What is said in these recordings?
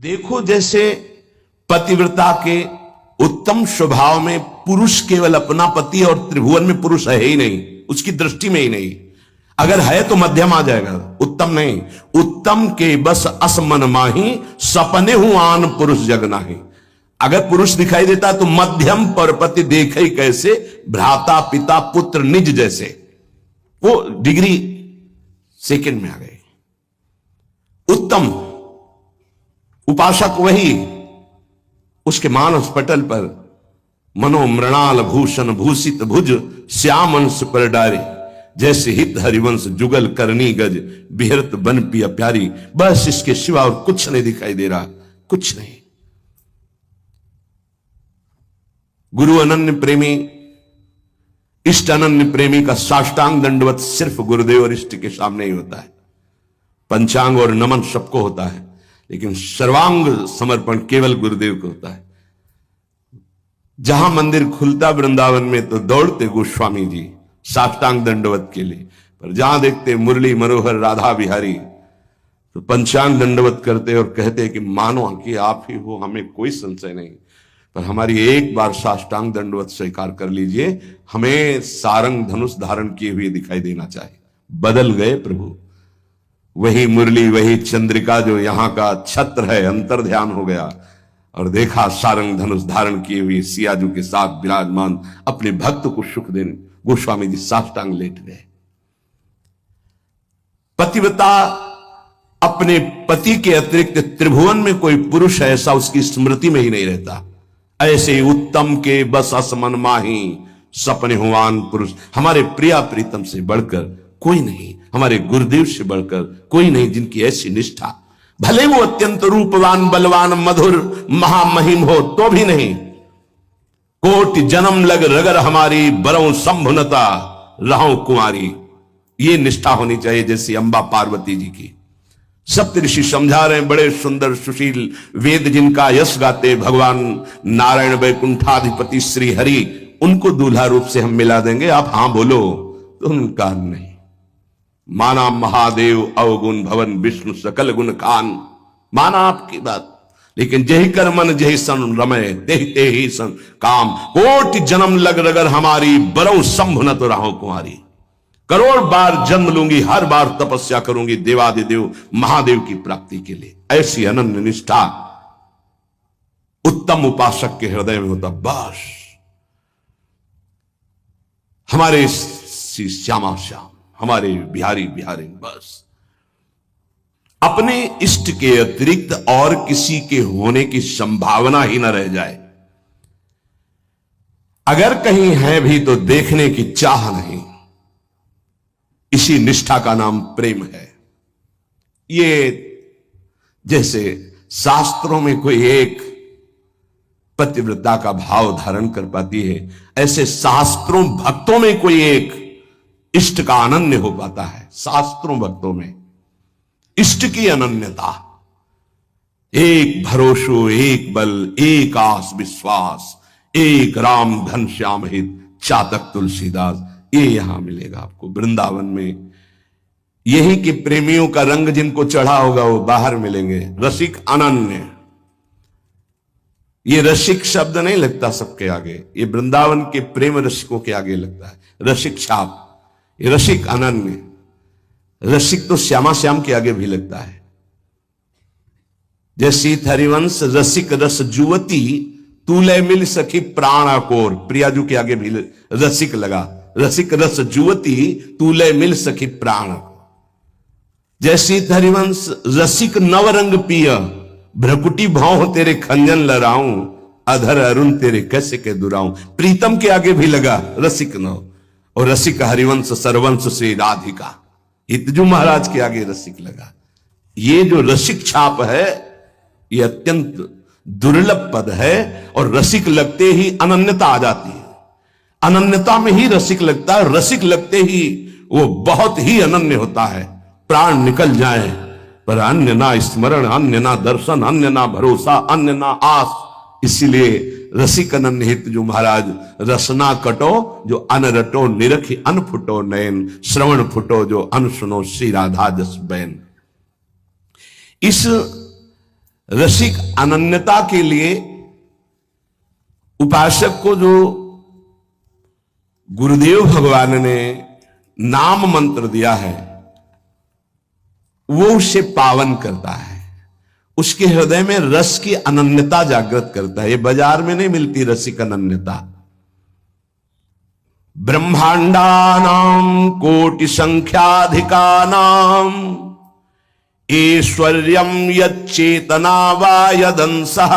देखो, जैसे पतिव्रता के उत्तम स्वभाव में पुरुष केवल अपना पति और त्रिभुवन में पुरुष है ही नहीं, उसकी दृष्टि में ही नहीं। अगर है तो मध्यम आ जाएगा, उत्तम नहीं। उत्तम के बस असमन माही, सपने हूं आन पुरुष जग नाही। अगर पुरुष दिखाई देता तो मध्यम पर पति देखे कैसे, भ्राता पिता पुत्र निज जैसे। वो डिग्री सेकंड में आ गई। उत्तम उपासक वही, उसके मानस पटल पर मनो मृणाल भूषण भूषित भुज, श्यामंश पर डारे, जैसे हित हरिवंश जुगल करनी गज, बिहरत बन पिया प्यारी। बस इसके सिवा और कुछ नहीं दिखाई दे रहा, कुछ नहीं। गुरु अनन्य प्रेमी, इष्ट अनन्य प्रेमी का साष्टांग दंडवत सिर्फ गुरुदेव और इष्ट के सामने ही होता है। पंचांग और नमन सबको होता है, लेकिन सर्वांग समर्पण केवल गुरुदेव को होता है। जहां मंदिर खुलता वृंदावन में तो दौड़ते गोस्वामी जी साष्टांग दंडवत के लिए, पर जहां देखते मुरली मनोहर राधा बिहारी तो पंचांग दंडवत करते और कहते कि मानो कि आप ही हो, हमें कोई संशय नहीं, पर हमारी एक बार साष्टांग दंडवत स्वीकार कर लीजिए, हमें सारंग धनुष धारण किए हुए दिखाई देना चाहिए। बदल गए प्रभु, वही मुरली वही चंद्रिका जो यहां का छत्र है, अंतर ध्यान हो गया और देखा सारंग धनुष धारण किए हुए सियाजू के साथ विराजमान अपने भक्त को सुख देने गोस्वामी जी साष्टांग लेट गए। पतिव्रता अपने पति के अतिरिक्त त्रिभुवन में कोई पुरुष ऐसा उसकी स्मृति में ही नहीं रहता। ऐसे उत्तम के बस असमन माही, सपने हुआन पुरुष। हमारे प्रिया प्रीतम से बढ़कर कोई नहीं, हमारे गुरुदेव से बढ़कर कोई नहीं, जिनकी ऐसी निष्ठा, भले वो अत्यंत रूपवान बलवान मधुर महामहिम हो तो भी नहीं। कोटि जन्म लग रगर हमारी, बरऊं संभुनता रहूं कुंवारी। ये निष्ठा होनी चाहिए जैसी अंबा पार्वती जी की। सप्तऋषि समझा रहे हैं, बड़े सुंदर सुशील वेद जिनका यश गाते भगवान नारायण वैकुंठाधिपति श्री हरि, उनको दूल्हा रूप से हम मिला देंगे, आप हां बोलो तो उनका नहीं। माना महादेव अवगुण भवन विष्णु सकल गुण खान, माना आपकी बात, लेकिन जही कर मन जही सन रमय, ते ही सन काम। कोटि जन्म लग रगर हमारी, बरऊ संभ न तो राहो कुंवारी। करोड़ बार जन्म लूंगी, हर बार तपस्या करूंगी देवादिदेव महादेव की प्राप्ति के लिए। ऐसी अनन्य निष्ठा उत्तम उपासक के हृदय में होता। बस हमारे श्यामा श्याम, हमारे बिहारी बिहारी, बस अपने इष्ट के अतिरिक्त और किसी के होने की संभावना ही न रह जाए। अगर कहीं है भी तो देखने की चाह नहीं। इसी निष्ठा का नाम प्रेम है। ये जैसे शास्त्रों में कोई एक पतिव्रता का भाव धारण कर पाती है, ऐसे शास्त्रों भक्तों में कोई एक इष्ट का अनन्य हो पाता है। शास्त्रों भक्तों में इष्ट की अनन्यता, एक भरोसो एक बल एक आस विश्वास, एक राम घनश्याम हित चातक तुलसीदास, ये यहां मिलेगा आपको वृंदावन में। यही के प्रेमियों का रंग जिनको चढ़ा होगा वो बाहर मिलेंगे। रसिक अनन्य, ये रसिक शब्द नहीं लगता सबके आगे, ये वृंदावन के प्रेम रसिकों के आगे लगता है। रसिक छाप, ये रसिक अनन्य। रसिक तो श्यामा श्याम के आगे भी लगता है। जैसी हरिवंश रसिक रस जुवती, तूले मिल सखी प्राण कोर। प्रियाजू के आगे भी रसिक लगा। रसिक रस जुवती, तूले मिल सखी प्राण। जैसी हरिवंश रसिक नवरंग पिय, भ्रकुटी भाव तेरे खंजन लड़ाऊं, अधर अरुण तेरे कैसे के दुराऊं। प्रीतम के आगे भी लगा रसिक नव। और रसिक हरिवंश सरवंश से राधिका, हितजू महाराज के आगे रसिक लगा। ये जो रसिक छाप है ये अत्यंत दुर्लभ पद है, और रसिक लगते ही अनन्यता आ जाती है। अनन्यता में ही रसिक लगता है, रसिक लगते ही वो बहुत ही अनन्य होता है। प्राण निकल जाए पर अन्य ना स्मरण, अन्य ना दर्शन, अन्य ना भरोसा, अन्य ना आस। इसीलिए रसिक अनन्य हित जो महाराज, रसना कटो जो अन रटो, निरखी अन फुटो नयन, श्रवण फुटो जो अन सुनो श्री राधा जस बैन। इस रसिक अनन्यता के लिए उपासक को जो गुरुदेव भगवान ने नाम मंत्र दिया है वो उसे पावन करता है, उसके हृदय में रस की अनन्यता जागृत करता है। ये बाजार में नहीं मिलती रसिक अनन्यता। ब्रह्मांडानां कोटि संख्याधिकानां ऐश्वर्यं यच्चेतना वा यदंसः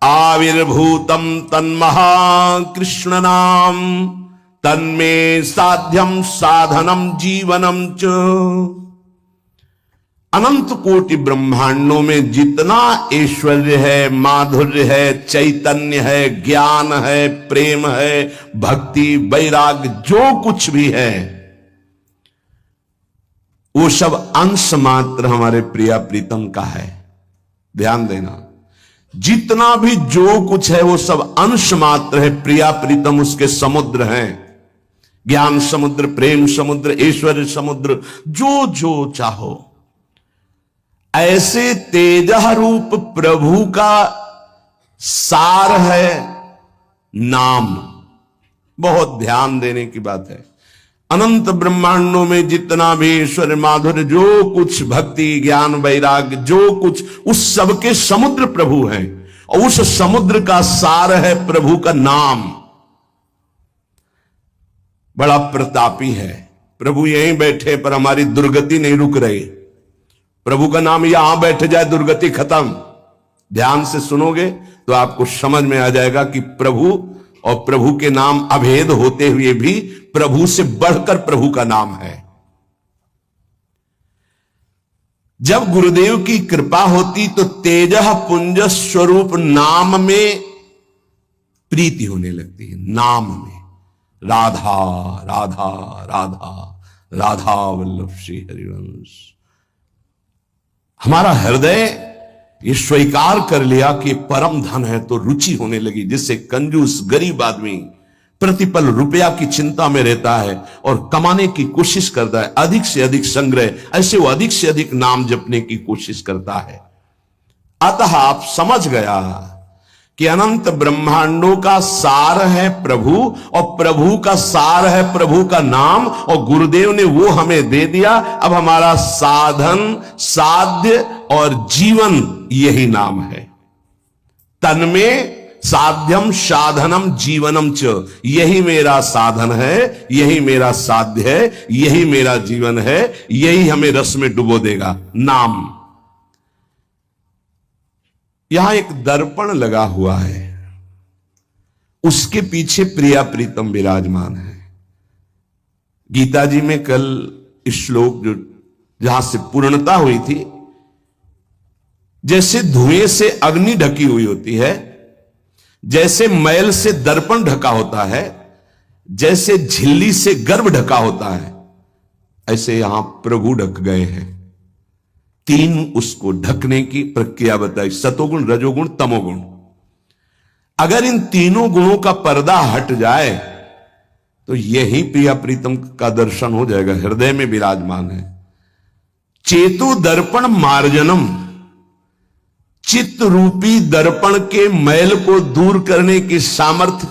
आविर्भूतं तन्महाकृष्ण नाम तन्मे साध्यम साधनम जीवनम च। अनंत कोटि ब्रह्मांडों में जितना ऐश्वर्य है, माधुर्य है, चैतन्य है, ज्ञान है, प्रेम है, भक्ति, वैराग्य, जो कुछ भी है वो सब अंश मात्र हमारे प्रिया प्रीतम का है। ध्यान देना, जितना भी जो कुछ है वो सब अंश मात्र है। प्रिया प्रीतम उसके समुद्र हैं, ज्ञान समुद्र, प्रेम समुद्र, ऐश्वर्य समुद्र, जो जो चाहो। ऐसे तेजः रूप प्रभु का सार है नाम। बहुत ध्यान देने की बात है। अनंत ब्रह्मांडों में जितना भी ईश्वर, माधुर्य, जो कुछ भक्ति, ज्ञान, वैराग्य, जो कुछ, उस सबके समुद्र प्रभु हैं और उस समुद्र का सार है प्रभु का नाम। बड़ा प्रतापी है प्रभु। यहीं बैठे पर हमारी दुर्गति नहीं रुक रही। प्रभु का नाम यहां बैठ जाए दुर्गति खत्म। ध्यान से सुनोगे तो आपको समझ में आ जाएगा कि प्रभु और प्रभु के नाम अभेद होते हुए भी प्रभु से बढ़कर प्रभु का नाम है। जब गुरुदेव की कृपा होती तो तेजः पुंज स्वरूप नाम में प्रीति होने लगती है। नाम में राधा राधा राधा राधा वल्लभ श्री हरिवंश। हमारा हृदय ये स्वीकार कर लिया कि परम धन है तो रुचि होने लगी, जिससे कंजूस गरीब आदमी प्रतिपल रुपया की चिंता में रहता है और कमाने की कोशिश करता है, अधिक से अधिक संग्रह, ऐसे वो अधिक से अधिक नाम जपने की कोशिश करता है। अतः आप समझ गया कि अनंत ब्रह्मांडों का सार है प्रभु और प्रभु का सार है प्रभु का नाम, और गुरुदेव ने वो हमें दे दिया। अब हमारा साधन, साध्य और जीवन यही नाम है। तन्मे साध्यम साधनम जीवनम च। यही मेरा साधन है, यही मेरा साध्य है, यही मेरा जीवन है, यही हमें रस में डुबो देगा। नाम। यहां एक दर्पण लगा हुआ है, उसके पीछे प्रिया प्रीतम विराजमान है। गीता जी में कल श्लोक जो जहां से पूर्णता हुई थी, जैसे धुएं से अग्नि ढकी हुई होती है, जैसे मैल से दर्पण ढका होता है, जैसे झिल्ली से गर्भ ढका होता है, ऐसे यहां प्रभु ढक गए हैं। तीन उसको ढकने की प्रक्रिया बताई, सतोगुण, रजोगुण, तमोगुण। अगर इन तीनों गुणों का पर्दा हट जाए तो यही प्रिया प्रीतम का दर्शन हो जाएगा। हृदय में विराजमान है। चेतु दर्पण मार्जनम। चित्त रूपी दर्पण के मैल को दूर करने की सामर्थ्य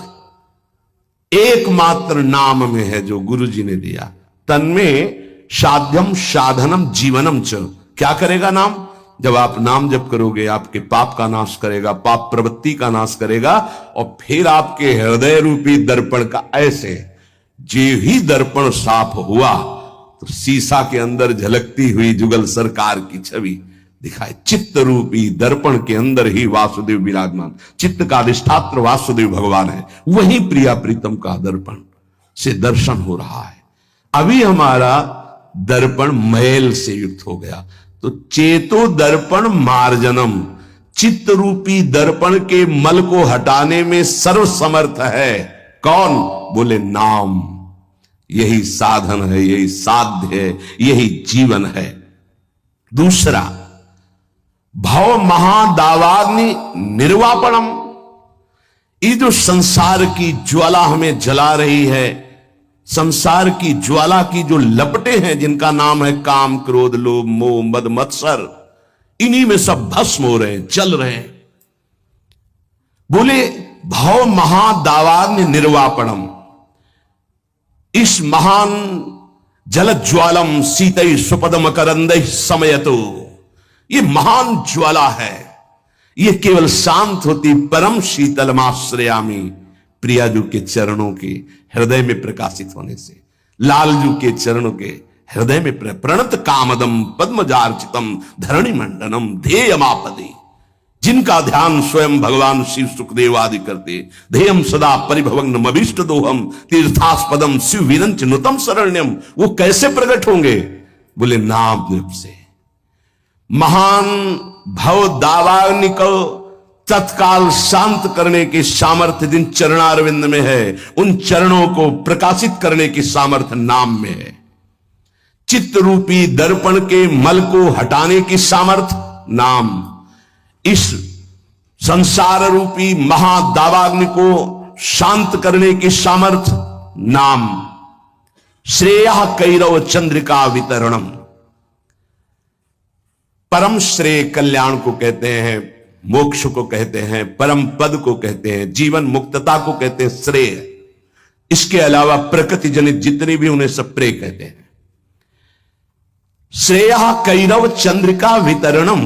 एकमात्र नाम में है जो गुरु जी ने दिया। तन्में साध्यम साधनम जीवनम च। क्या करेगा नाम? जब आप नाम जप करोगे आपके पाप का नाश करेगा, पाप प्रवृत्ति का नाश करेगा, और फिर आपके हृदय रूपी दर्पण का ऐसे जे ही दर्पण साफ हुआ तो शीशा के अंदर झलकती हुई जुगल सरकार की छवि दिखाए। चित्त रूपी दर्पण के अंदर ही वासुदेव विराजमान। चित्त का अधिष्ठात्र वासुदेव भगवान है। वही प्रिया प्रीतम का दर्पण से दर्शन हो रहा है। अभी हमारा दर्पण मैल से युक्त हो गया तो चेतो दर्पण मार्जनम। चित्त रूपी दर्पण के मल को हटाने में सर्वसमर्थ है। कौन? बोले नाम। यही साधन है, यही साध्य है, यही जीवन है। दूसरा, भव महादावाग्नि निर्वापणम। ये जो संसार की ज्वाला हमें जला रही है, संसार की ज्वाला की जो लपटें हैं जिनका नाम है काम, क्रोध, लोभ, मोह, मद, मत्सर, इन्हीं में सब भस्म हो रहे हैं, चल रहे हैं। बोले भव महादावाग्नि निर्वापणम, इस महान जलज्वालम सीतै सुपदम करंदै समयतो, ये महान ज्वाला है, ये केवल शांत होती परम शीतलमाश्रयामी, प्रियाजू के चरणों के हृदय में प्रकाशित होने से, लालजू के चरणों के हृदय में प्रणत कामदम पद्मजार्चितम धरणि मंडनम ध्येयमापदे, जिनका ध्यान स्वयं भगवान शिव सुखदेव आदि करते, ध्येयम सदा परिभवग्न अभीष्ट दोहम तीर्थास्पदम शिव विरंच नुतम शरण्यम, वो कैसे प्रकट होंगे? बोले नाम जप से। महान भव दावाग्नि को तत्काल शांत करने की सामर्थ्य जिन चरणारविंद में है, उन चरणों को प्रकाशित करने की सामर्थ्य नाम में है। चित्त रूपी दर्पण के मल को हटाने की सामर्थ्य नाम, इस संसार रूपी महादावाग्नि को शांत करने की सामर्थ्य नाम। श्रेय कैरव चंद्रिका वितरणम, परम श्रेय कल्याण को कहते हैं, मोक्ष को कहते हैं, परम पद को कहते हैं, जीवन मुक्तता को कहते हैं श्रेय। इसके अलावा प्रकृति जनित जितने भी उन्हें सब प्रेय कहते हैं। श्रेय कैरव चंद्रिका वितरणम,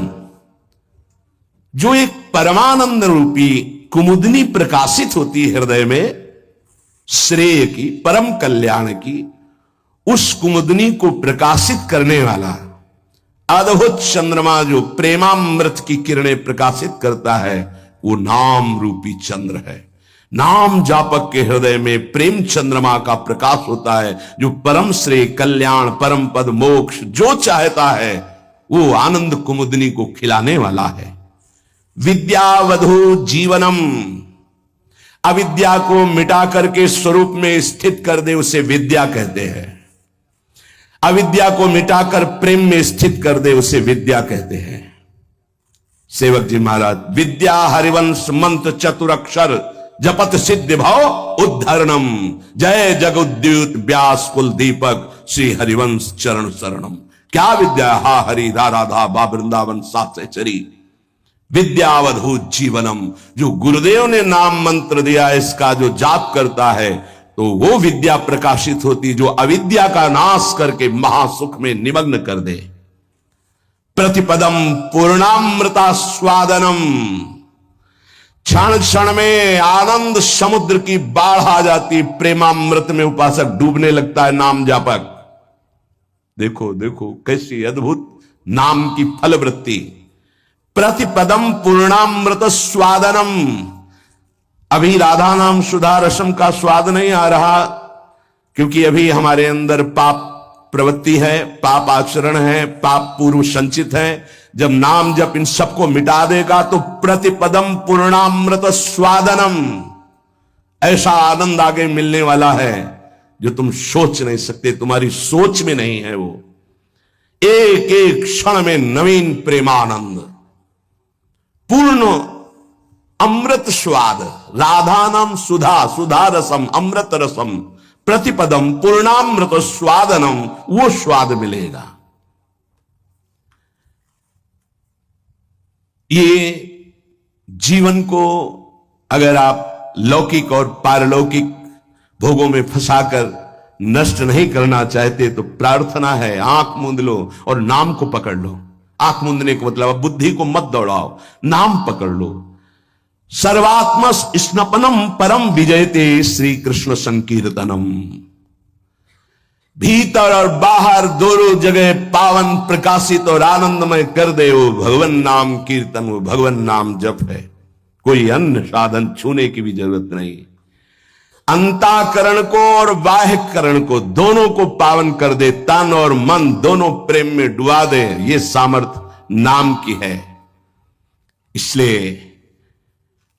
जो एक परमानंद रूपी कुमुदनी प्रकाशित होती है हृदय में, श्रेय की, परम कल्याण की, उस कुमुदनी को प्रकाशित करने वाला अद्भुत चंद्रमा जो प्रेमामृत की किरणें प्रकाशित करता है, वो नाम रूपी चंद्र है। नाम जापक के हृदय में प्रेम चंद्रमा का प्रकाश होता है, जो परम श्रेय कल्याण परम पद मोक्ष जो चाहता है वो आनंद कुमुदनी को खिलाने वाला है। विद्यावधु जीवनम, अविद्या को मिटा करके स्वरूप में स्थित कर दे उसे विद्या कहते हैं। अविद्या को मिटाकर प्रेम में स्थित कर दे उसे विद्या कहते हैं। सेवक जी महाराज, विद्या हरिवंश मंत्र चतुरक्षर जपत सिद्ध भव उद्धरणम, जय जगुद्युत व्यास कुल दीपक श्री हरिवंश चरण शरणम। क्या विद्या? हा हरि रा राधा बा वृंदावन साचरी, विद्यावधूत जीवनम, जो गुरुदेव ने नाम मंत्र दिया इसका जो जाप करता है तो वो विद्या प्रकाशित होती, जो अविद्या का नाश करके महासुख में निमग्न कर दे। प्रतिपदम पूर्णामृता स्वादनम, क्षण क्षण में आनंद समुद्र की बाढ़ आ जाती, प्रेमामृत में उपासक डूबने लगता है नाम जापक। देखो देखो कैसी अद्भुत नाम की फलवृत्ति। प्रतिपदम पूर्णामृत स्वादनम, अभी राधा नाम सुधा रसम का स्वाद नहीं आ रहा, क्योंकि अभी हमारे अंदर पाप प्रवृत्ति है, पाप आचरण है, पाप पूर्व संचित है। जब नाम जप इन सबको मिटा देगा तो प्रतिपदम पूर्णामृत स्वादनम, ऐसा आनंद आगे मिलने वाला है जो तुम सोच नहीं सकते, तुम्हारी सोच में नहीं है। वो एक एक क्षण में नवीन प्रेमानंद, पूर्ण अमृत स्वाद, राधा नाम सुधा, सुधा रसम, अमृत रसम, प्रतिपदम पूर्णामृत स्वादनम, वो स्वाद मिलेगा। ये जीवन को अगर आप लौकिक और पारलौकिक भोगों में फंसाकर नष्ट नहीं करना चाहते तो प्रार्थना है, आंख मूंद लो और नाम को पकड़ लो। आंख मूंदने को मतलब बुद्धि को मत दौड़ाओ, नाम पकड़ लो। सर्वात्म स्नपनम परम विजयते श्री कृष्ण संकीर्तनम, भीतर और बाहर दोनों जगह पावन प्रकाशित और आनंदमय कर दे वो भगवान नाम कीर्तन, वो भगवान नाम जप है। कोई अन्य साधन छूने की भी जरूरत नहीं। अंताकरण को और बाह्यकरण को दोनों को पावन कर दे, तन और मन दोनों प्रेम में डुबा दे, ये सामर्थ्य नाम की है। इसलिए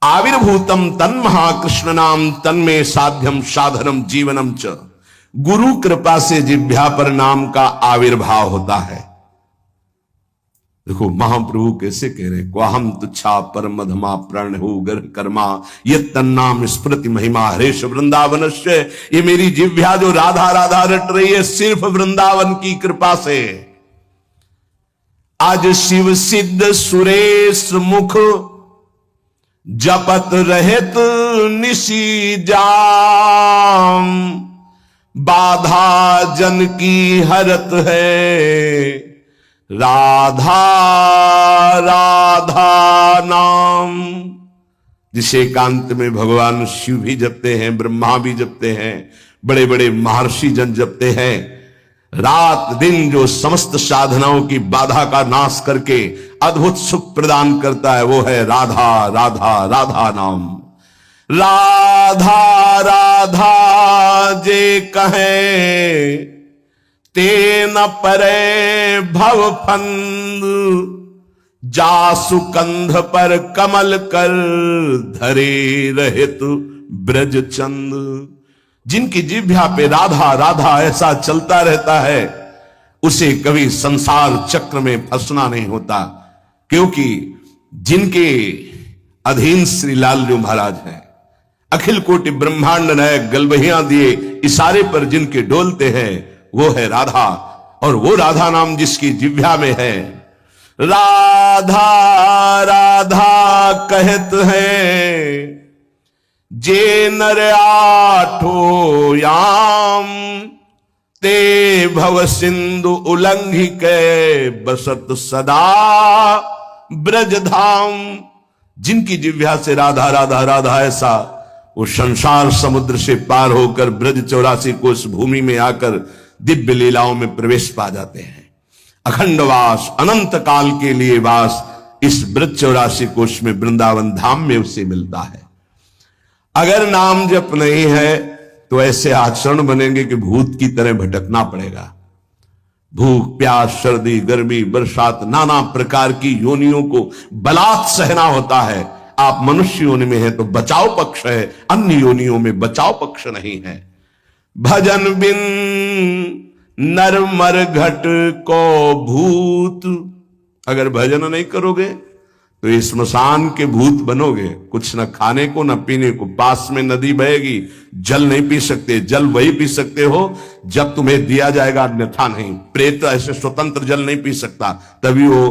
आविर्भूतम तन महाकृष्ण नाम तन्मे साध्यम साधनम जीवनम च, गुरु कृपा से जिह्वा पर नाम का आविर्भाव होता है। देखो महाप्रभु कैसे कह रहे, क्वाहम तुच्छा परम धमा प्रण हो गर कर्मा ये तन्नाम स्मृति महिमा हरेश वृंदावनस्य। ये मेरी जिह्वा जो राधा राधा रट रही है सिर्फ वृंदावन की कृपा से। आज शिव सिद्ध सुरेश मुख जपत रहत निशी जाम, बाधा जन की हरत है राधा राधा नाम। जिसे एकांत में भगवान शिव भी जपते हैं, ब्रह्मा भी जपते हैं, बड़े बड़े महर्षि जन जपते हैं। रात दिन जो समस्त साधनाओं की बाधा का नाश करके अद्भुत सुख प्रदान करता है, वो है राधा राधा राधा नाम। राधा राधा जे कहे ते न परे भव फंद, जासु कंध पर कमल कर धरे रहित ब्रज चंद। जिनकी जिह्वा पे राधा राधा ऐसा चलता रहता है, उसे कभी संसार चक्र में फंसना नहीं होता, क्योंकि जिनके अधीन श्री लालजू महाराज हैं, अखिल कोटि ब्रह्मांड नायक गलबहियां दिए इशारे पर जिनके डोलते हैं, वो है राधा। और वो राधा नाम जिसकी जिह्वा में है, राधा राधा कहत है जे नर आठो याम, ते भव सिंधु उल्लंघि के बसत सदा ब्रज धाम। जिनकी जिह्वा से राधा राधा राधा ऐसा, वो संसार समुद्र से पार होकर ब्रज 84 कोस भूमि में आकर दिव्य लीलाओं में प्रवेश पा जाते हैं। अखंड वास, अनंत काल के लिए वास इस ब्रज 84 कोस में वृंदावन धाम में उसे मिलता है। अगर नाम जप नहीं है तो ऐसे आचरण बनेंगे कि भूत की तरह भटकना पड़ेगा। भूख प्यास सर्दी गर्मी बरसात नाना प्रकार की योनियों को बलात् सहना होता है। आप मनुष्य योनि में हैं तो बचाव पक्ष है, अन्य योनियों में बचाव पक्ष नहीं है। भजन बिन नर मर घट को भूत, अगर भजन नहीं करोगे तो इस स्मशान के भूत बनोगे। कुछ न खाने को न पीने को, पास में नदी बहेगी, जल नहीं पी सकते, जल वही पी सकते हो जब तुम्हें दिया जाएगा, अन्यथा नहीं। प्रेत ऐसे स्वतंत्र जल नहीं पी सकता, तभी वो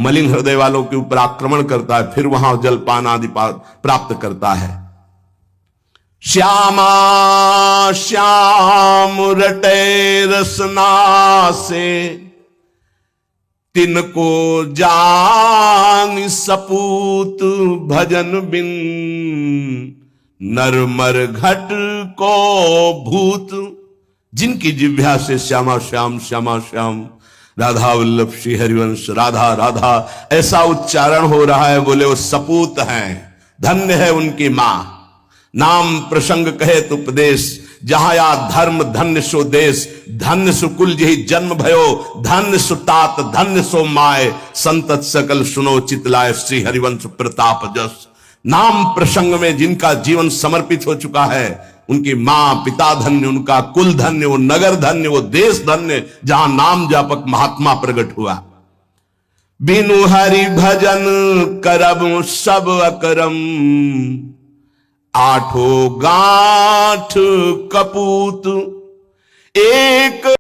मलिन हृदय वालों के ऊपर आक्रमण करता है, फिर वहां जलपान आदि प्राप्त करता है। श्यामा श्याम रटे रसना से, तिनको जान सपूत भजन बिन नर मर घट को भूत। जिनकी जिह्वा से श्यामा श्याम श्यामा श्याम राधा वल्लभ श्री हरिवंश राधा राधा ऐसा उच्चारण हो रहा है, बोले वो सपूत हैं, धन्य है उनकी मां। नाम प्रसंग कहे तो उपदेश, जहां या धर्म धन्य सो देश, धन्य सुकुल जही जन्म भयो, धन्य सुतात धन्य सो माय, संतत सकल सुनो चितलाय श्री हरिवंश प्रताप जस। नाम प्रसंग में जिनका जीवन समर्पित हो चुका है, उनकी मां पिता धन्य, उनका कुल धन्य, वो नगर धन्य, वो देश धन्य, जहां नाम जापक महात्मा प्रकट हुआ। बिनु हरि भजन करब सब अकरम, आठों गांठ कपूत। एक